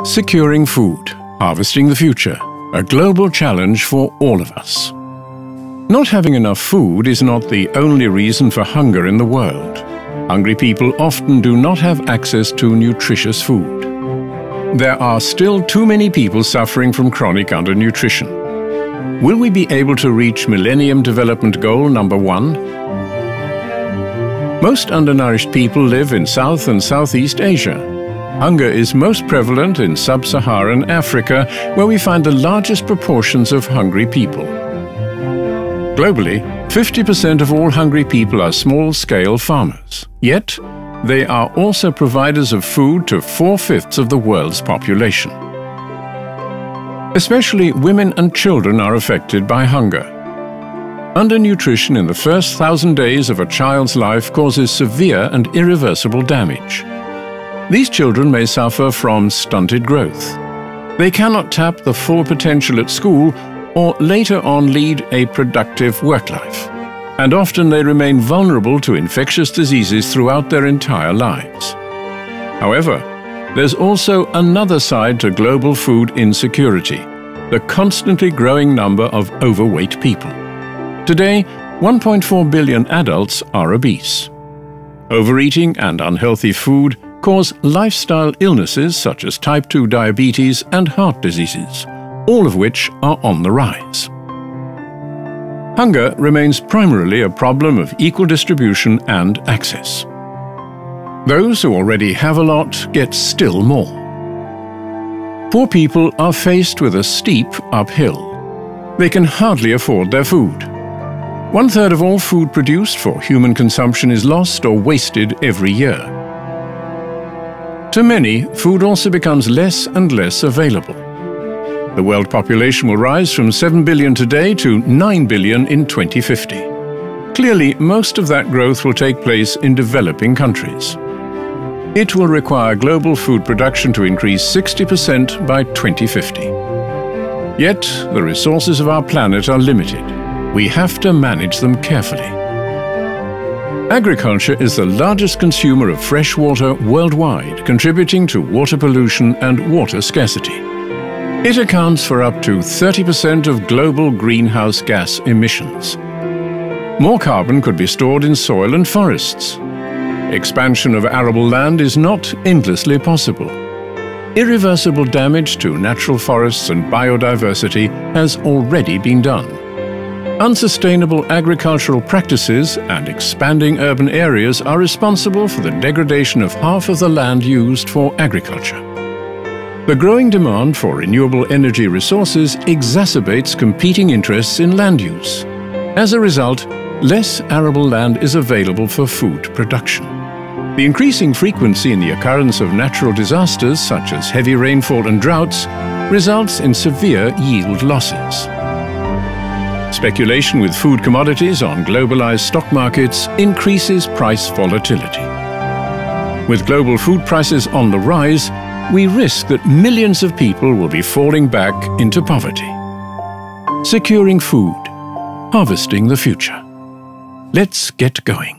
Securing food, harvesting the future, a global challenge for all of us. Not having enough food is not the only reason for hunger in the world. Hungry people often do not have access to nutritious food. There are still too many people suffering from chronic undernutrition. Will we be able to reach Millennium Development Goal number 1? Most undernourished people live in South and Southeast Asia. Hunger is most prevalent in sub-Saharan Africa, where we find the largest proportions of hungry people. Globally, 50% of all hungry people are small-scale farmers. Yet, they are also providers of food to 4/5 of the world's population. Especially women and children are affected by hunger. Undernutrition in the first 1,000 days of a child's life causes severe and irreversible damage. These children may suffer from stunted growth. They cannot tap the full potential at school or later on lead a productive work life. And often they remain vulnerable to infectious diseases throughout their entire lives. However, there's also another side to global food insecurity, the constantly growing number of overweight people. Today, 1.4 billion adults are obese. Overeating and unhealthy food cause lifestyle illnesses such as type 2 diabetes and heart diseases, all of which are on the rise. Hunger remains primarily a problem of equal distribution and access. Those who already have a lot get still more. Poor people are faced with a steep uphill. They can hardly afford their food. 1/3 of all food produced for human consumption is lost or wasted every year. To many, food also becomes less and less available. The world population will rise from 7 billion today to 9 billion in 2050. Clearly, most of that growth will take place in developing countries. It will require global food production to increase 60% by 2050. Yet, the resources of our planet are limited. We have to manage them carefully. Agriculture is the largest consumer of fresh water worldwide, contributing to water pollution and water scarcity. It accounts for up to 30% of global greenhouse gas emissions. More carbon could be stored in soil and forests. Expansion of arable land is not endlessly possible. Irreversible damage to natural forests and biodiversity has already been done. Unsustainable agricultural practices and expanding urban areas are responsible for the degradation of half of the land used for agriculture. The growing demand for renewable energy resources exacerbates competing interests in land use. As a result, less arable land is available for food production. The increasing frequency in the occurrence of natural disasters, such as heavy rainfall and droughts, results in severe yield losses. Speculation with food commodities on globalized stock markets increases price volatility. With global food prices on the rise, we risk that millions of people will be falling back into poverty. Securing food, harvesting the future. Let's get going.